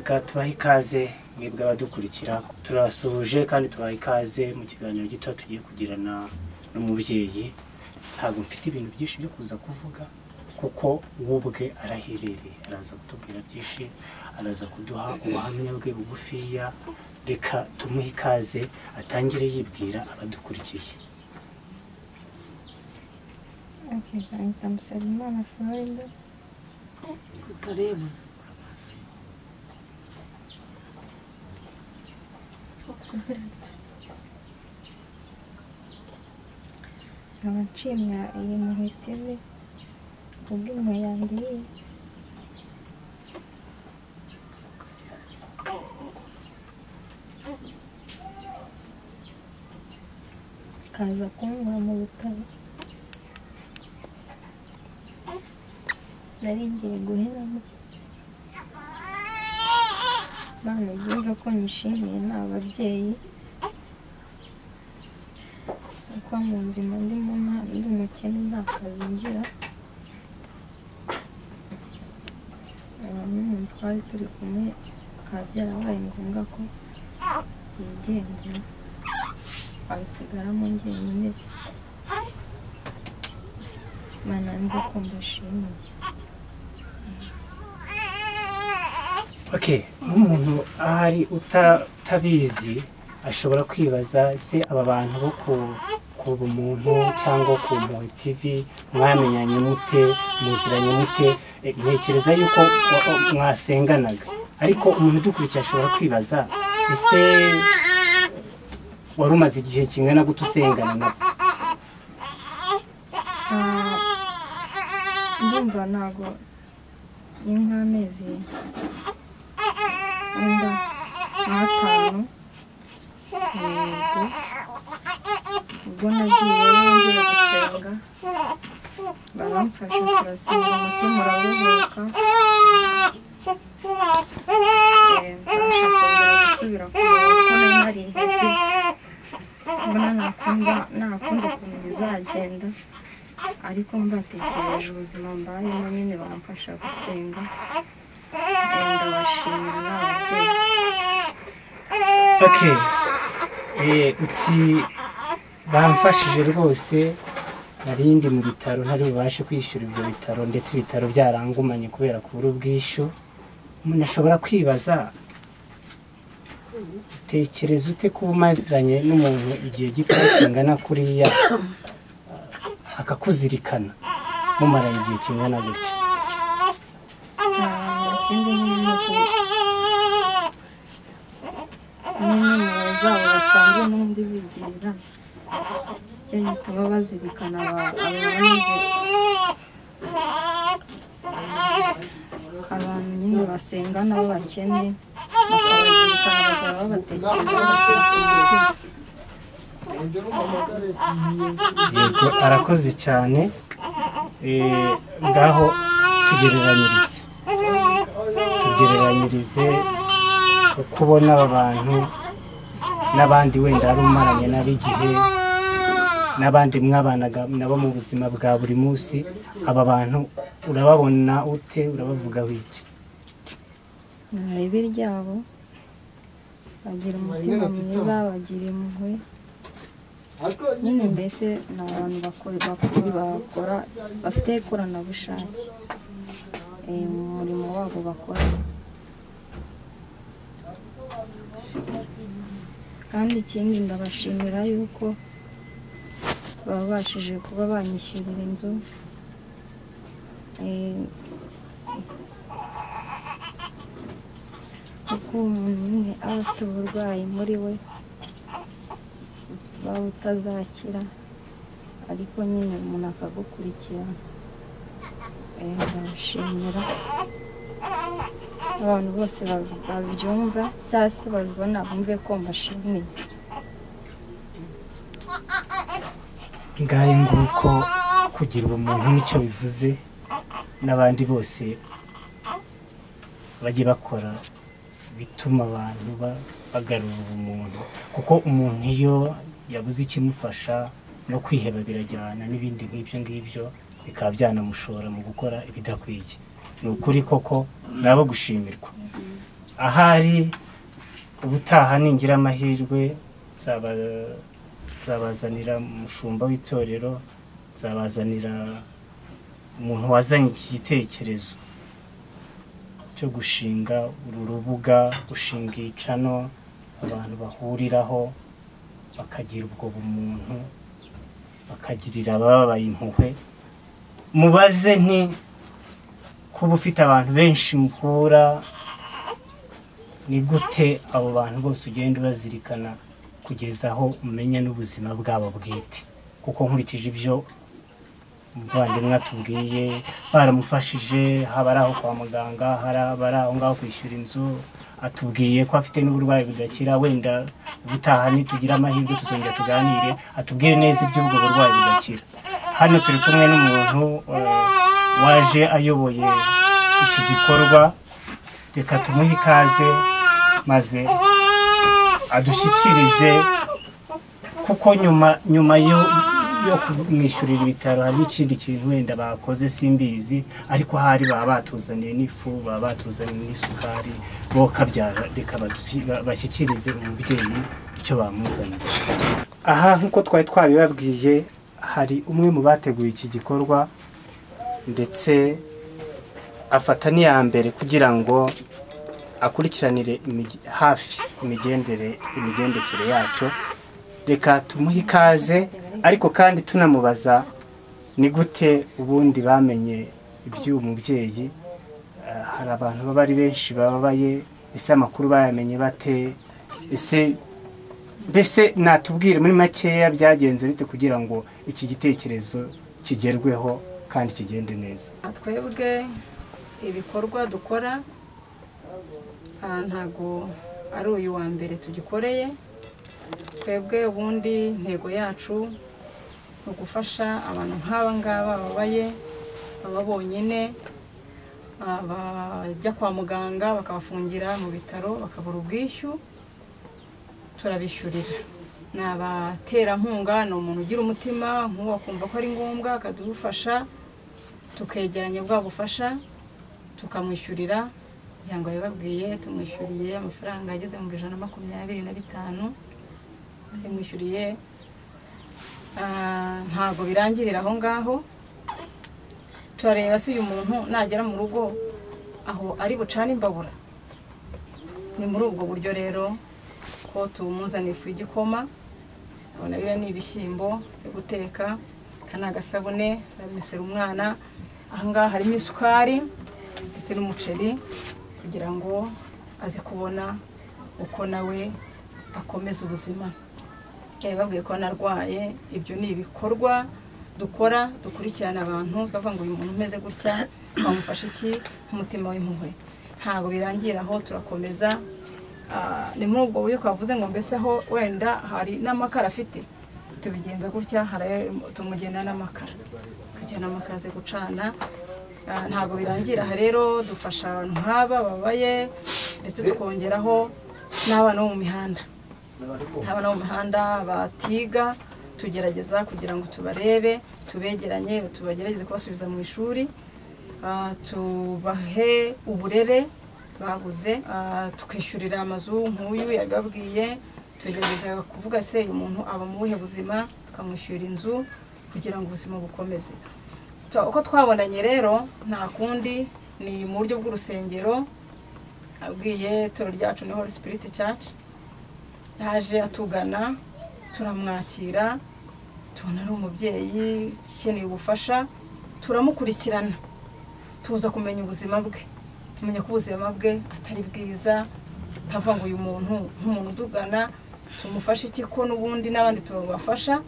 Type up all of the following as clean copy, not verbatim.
reka tubahe ikaze mwebwe abadukurikira turasuje kandi tubahe ikaze mu kiganiro gito tugiye kugirana n'umubyeyi ntabwo mfite ibintu byinshi byo kuza kuvuga kuko ubwe arahibereye araza kutubwira byinshi araza kuduha ubuhamya bwe bugufiya reka tumuhe ikaze atangire yibwira abadukurikiye. Okay, ndamusabima amafaranga karibu abacimya iyi muhetebe kubw'imwe yandiye kaza kumbura mu bitaro nari ngiye guheramo bana byumva ko nishimiye ni ababyeyi kuko mu buzima ndimo ndi umukene nta kazi ngira n'umuntu twari turi kumwe bikaba byarabaye ngombwa ko yigendera abisigaramo njyenyine mana nzi ko mbashimiye. Okay, nk'umuntu ahari utabizi ashobora kwibaza se aba bantu bo ku bumuntu cyangwa ku Mpuhwe TV mwamenyanye mute muziranye mute ntekereza yuko mwasenganaga ariko umuntu udukurikiye ashobora kwibaza ese wari umaze igihe kingana gute usengana nabo? Ndumva ntago ni nk'amezi wenda nk'atanu ubwo nagiye ngiye gusenga baramfasha turasenga umutima uraruhuka mbasha kongera gusubira ku murongo nari narihebye mbona ntakunda ukuntu bizagenda ariko mbatekereje ubuzima mbayemo nyine baramfasha gusenga ndabashimira n'ababyeyi. Okay, uti bamfashije rwose narindi mu bitaro ntari bubashe kwishyura ibyo bitaro ndetse ibitaro byarangumanye kubera kubura ubwishyu. Umuntu ashobora kwibaza tekereza ute kuba umaziranye n'umuntu igihe gito kingana kuriya akakuzirikana mumaranye igihe kingana gutya? Ikindi n'uko n'imwe zabo basanzwe n'undi bigirira cyo gituma bazirikana abantu nyine basenga nabo bakene bakabazirikana bagahora babatekereza bashyira ku mutima. Yego arakoze cyane. Ngaho tugereranyirize uko ubona aba bantu n'abandi wenda ari umaranye nab'igihe n'abandi mwabanaga nabo mu buzima bwa buri munsi, aba bantu urababona ute, urabavugaho iki? Ibi ryabo bagira umutima mwiza, bagira impuhwe nyine, mbese ni abantu bakora bafite ikoranabushake mu murimo wabo bakora. Kandi ikindi ndabashimira yuko babashije kuba banyishyurira inzu kuko umuntu umwe aba afite uburwayi muri we waba utazakira ariko nyine umuntu akagukurikirana. Ndabashimira abantu bose babyumva cyangwa se babibona bumve ko mbashimiye. Ngahe nguko kugira ubumuntu nicyo bivuze, n'abandi bose bajye bakora bituma abantu bagarura ubumuntu, kuko umuntu iyo yabuze ikimufasha no kwiheba birajyana n'ibindi ngibyo bikaba byanamushora mu gukora ibidakwiye. Ni ukuri koko nabo gushimirwa. ahari ubutaha ningira amahirwe zabazanira umushumba w'itorero, zabazanira umuntu wazanye igitekerezo cyo gushinga uru rubuga, gushinga icano abantu bahuriraho bakagira ubwo bumuntu, bakagirira abababaye impuhwe. Mubaze nti kuba ufite abantu benshi muhura, ni gute abo bantu bose ugenda bazirikana kugeza aho umenya n'ubuzima bwabo bwite? Kuko nkurikije ibyo umuvandimwe atubwiye, baramufashije, haba ari aho kwa muganga, hari aho ngaho kwishyura inzu, atubwiye ko afite n'uburwayi budakira. Wenda ubutaha nitugira amahirwe tuzongera tuganire, atubwire neza iby'ubwo burwayi budakira. Hano turi kumwe n'umuntu waje ayoboye iki gikorwa, reka tumuhe ikaze maze adushyikirize, kuko nyuma yo kumwishyurira ibitaro hari n'ikindi kintu wenda bakoze simbizi, ariko hari baba batuzaniye n'ifu, baba batuzaniye n'isukari, bo kabyara, reka bashyikirize umubyeyi icyo bamuzaniye. Aha nk'uko twari twabibabwiye, hari umwe mu bateguye iki gikorwa ndetse afata n'iyambere kugira ngo akurikiranire hafi imigendekere yacyo. Reka tumuhe ikaze, ariko kandi tunamubaza ni gute ubundi bamenye iby'uyu mubyeyi. Hari abantu baba ari benshi bababaye, ese amakuru bayamenye bate? Mbese natubwire muri makeya byagenze bite kugira ngo iki gitekerezo kigerweho kandi kigende neza. Twebwe ibikorwa dukora ntago ari uyu wa mbere tugikoreye. Twebwe ubundi intego yacu ni ugufasha abantu nk'aba ngaba babaye, baba bonyine, bajya kwa muganga bakabafungira mu bitaro bakabura ubwishyu, turabishyurira. Ni abaterankunga, ni umuntu ugira umutima nk'uwo akumva ko ari ngombwa akadufasha, tukegeranya bwa bufasha tukamwishyurira. Byanga yababwiye tumwishyuriye amafaranga ageze mu 125. Tumwishyuriye, ntabwo birangirira aho ngaho. Turareba se uyu muntu nagera mu rugo aho ari bucane imbabura. Ni muri ubwo buryo rero ko tumuzana ifu y'igikoma, ubona biriya ni ibishyimbo byo guteka, kana agasabune bamesera umwana. Aha ngaha harimo isukari ndetse n'umuceri kugira ngo aze kubona uko nawe akomeza ubuzima. Babwiye ko narwaye. Ibyo ni ibikorwa dukora, dukurikirana abantu, twavuga ngo uyu muntu umeze gutya bamufasha iki, umutima w'impuhwe. Ntabwo birangira aho, turakomeza. Ni muri ubwo buryo twavuze ngo mbese aho wenda hari n'amakara afite, tubigenza gutya, tumugena n'amakara kugira n'amakara aze gucana. Ntabwo birangira aha rero, dufasha abantu nk'aba babaye, ndetse tukongeraho n'abana bo mu mihanda. Abana bo mu mihanda batiga, tugerageza kugira ngo tubarebe, tubegeranye, tubagerageze kubasubiza mu ishuri, tubahe uburere babuze, tukishyurira amazu nk'uyu yababwiye. Tugerageza kuvuga se uyu muntu aba mu buhe buzima, tukamwishyurira inzu kugira ngo ubuzima bukomeze. Uko twabonanye rero nta kundi, ni mu buryo bw'urusengero. Abwiye itorero ryacu ni Holy Spirit Church, yaje atugana, turamwakira, tubona ari umubyeyi ukeneye ubufasha, turamukurikirana, tuza kumenya ubuzima bwe, tumenya ko ubuzima bwe atari bwiza. Tavuga ngo uyu muntu nk'umuntu udugana tumufashe iki, ko n'ubundi n'abandi tubafasha.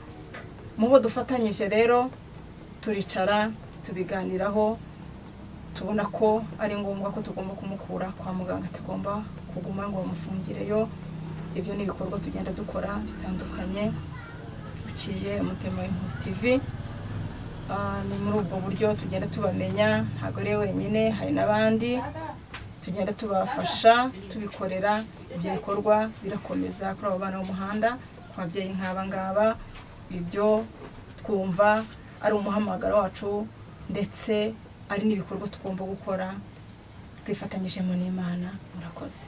Mu bo dufatanyije rero turicara tubiganiraho, tubona ko ari ngombwa ko tugomba kumukura kwa muganga, atagomba kuguma ngo bamufungireyo. Ibyo ni ibikorwa tugenda dukora bitandukanye biciye Umutima w'Impuhwe TV. Ni muri ubwo buryo tugenda tubamenya, ntabwo ari wenyine, hari n'abandi tugenda tubafasha tubikorera. Ibyo bikorwa birakomeza kuri abo bana b'umuhanda, ku babyeyi nk'aba ngaba. Ibyo twumva ari umuhamagaro wacu, ndetse ari n'ibikorwa tugomba gukora twifatanyijemo n'Imana. Murakoze.